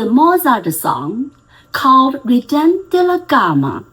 a Mozart song called Requiem de la Gama.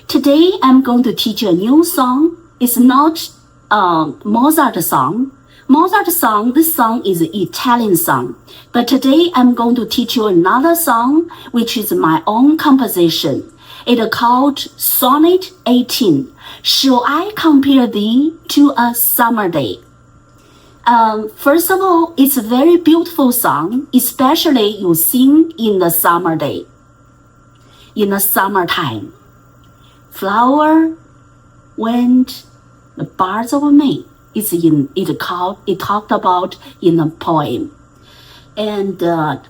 Today I'm going to teach you a new song. It's not a Mozart song. This song is an Italian song. But today I'm going to teach you another song, which is my own composition. It's called Sonnet 18. Shall I compare thee to a summer day? First of all, it's a very beautiful song, especially you sing in the summer day, in the summertime. Flower, wind, the birds of May. It talked about in the poem. And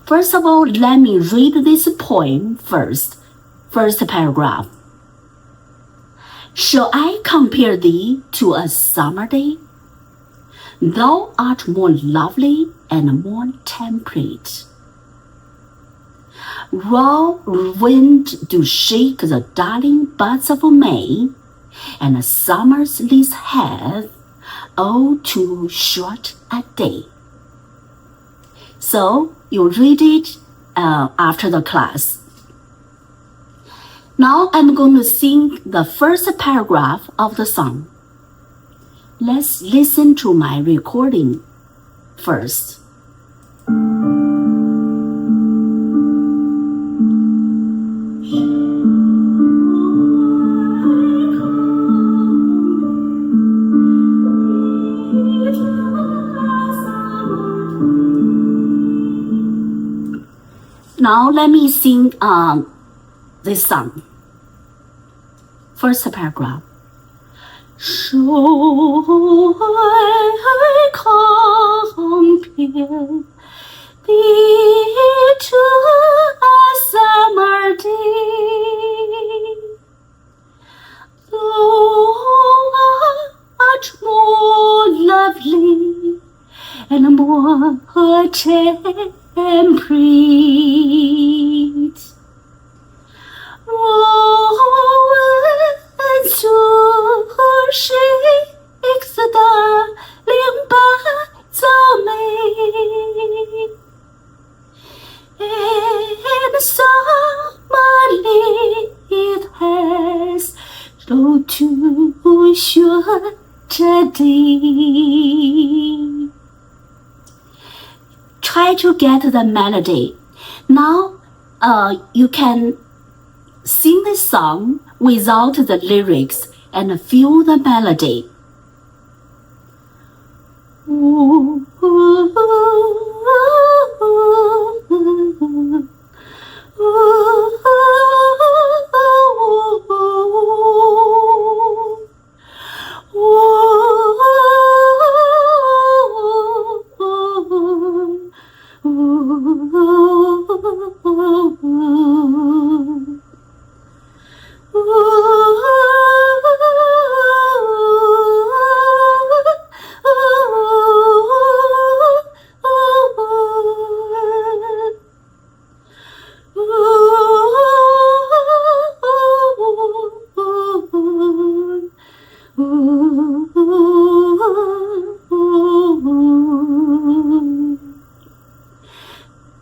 first of all, let me read this poem first. First paragraph. Shall I compare thee to a summer day? Thou art more lovely and more temperate. Raw wind do shake the darling buds of May, and summer's lease hath oh too short a day. So you read it after the class. Now I'm going to sing the first paragraph of the song. Let's listen to my recording first. Now let me sing this song. First paragraph. Shall I compare thee to a summer day? Thou art more lovely and more temperate. Shakes the darling buds of May, and summer leaf has so too short a day. Try to get the melody. Now you can sing this song without the lyrics and feel the melody. Ooh, ooh, ooh,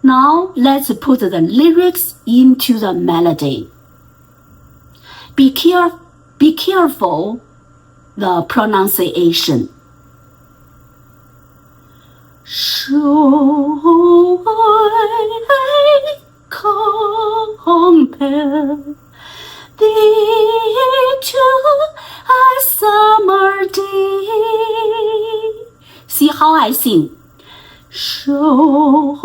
Now let's put the lyrics into the melody. Be careful the pronunciation. Shall I compare thee to a summer day? See how I sing. Shall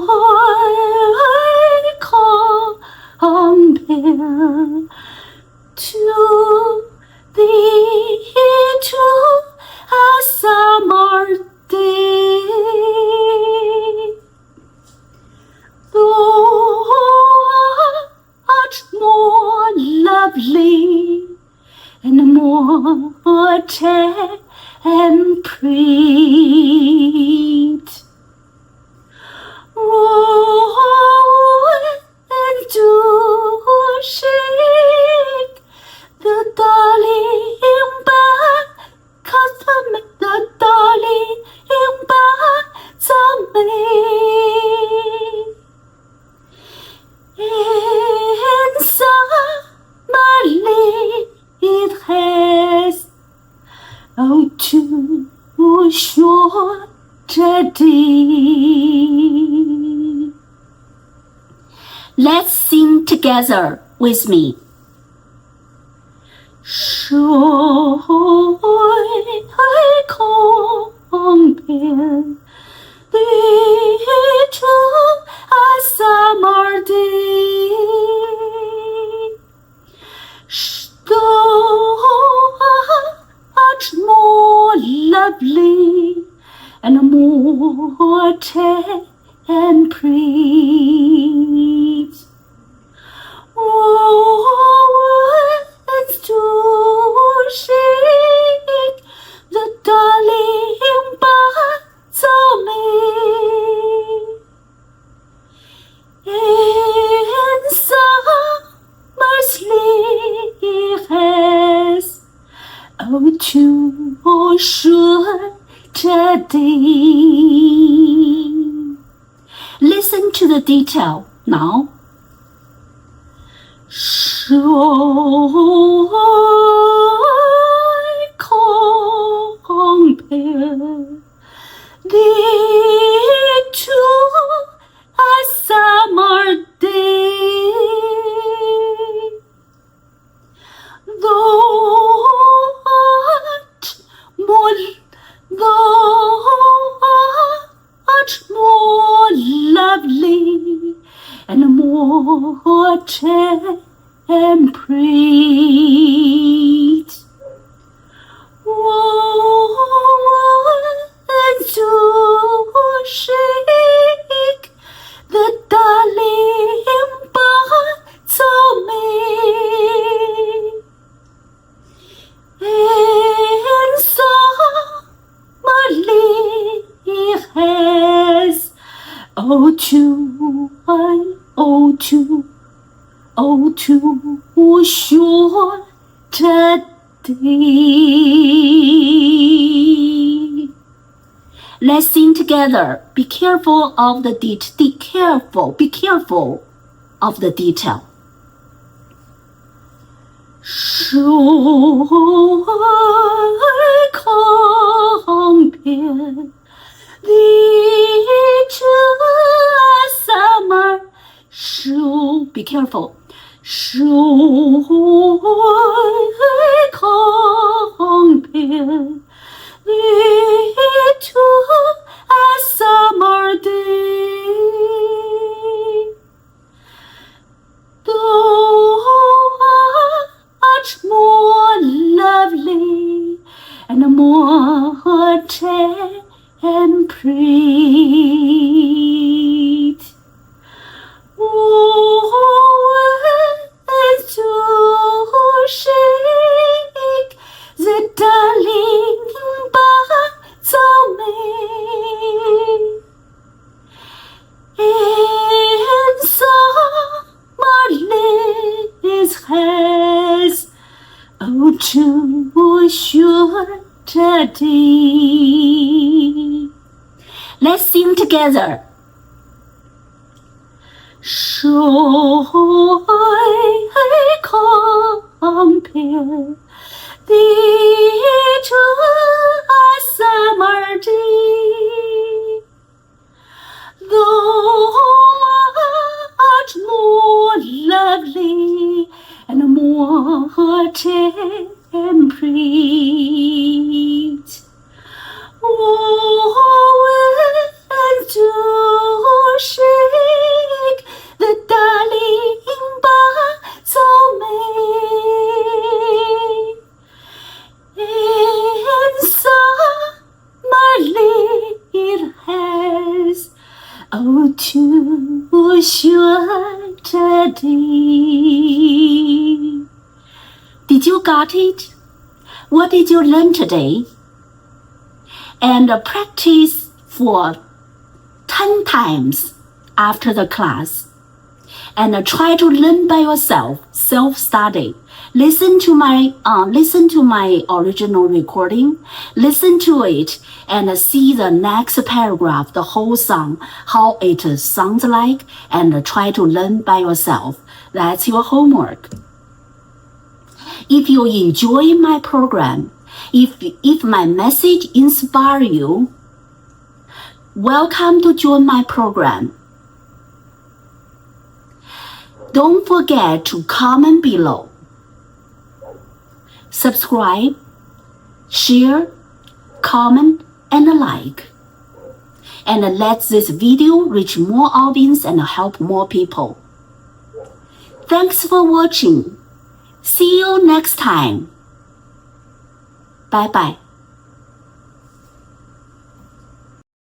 I compare to thee to a summer day? Thou art more lovely and more temperate. And do shake the darling buds of May, the darling buds of May. 哦，就说着地。Let's sing together with me. 水空边，绿洲summer day. Much more lovely and more temperate. Words to shake the darling parts of me. In summer's leaves, oh, to sure today. Listen to the detail now. 水空边，地处summer day. Though much more lovely and more temperate. Words to shake the darling parts of me. In summer leaves, oh, to sure today. Let's sing together. Be careful of the be careful of the detail. 水空边，地处summer. Be careful. 水空边，绿处summer day. Though much more lovely and more temperate. Words to shake the darling parts of me. In summer leaves, oh, to sure today. Let's sing together. 水空边，地处summer day. Though much more lovely and more temperate. Words to shake the darling parts of me. In summer leaves, oh, to sure today. Did you got it? What did you learn today? And practice for 10 times after the class. And try to learn by yourself, self-study. Listen to my original recording. Listen to it and see the next paragraph, the whole song, how it sounds like, and try to learn by yourself. That's your homework. If you enjoy my program, If my message inspires you, welcome to join my program. Don't forget to comment below. Subscribe, share, comment, and like. And let this video reach more audience and help more people. Thanks for watching. See you next time. Bye bye.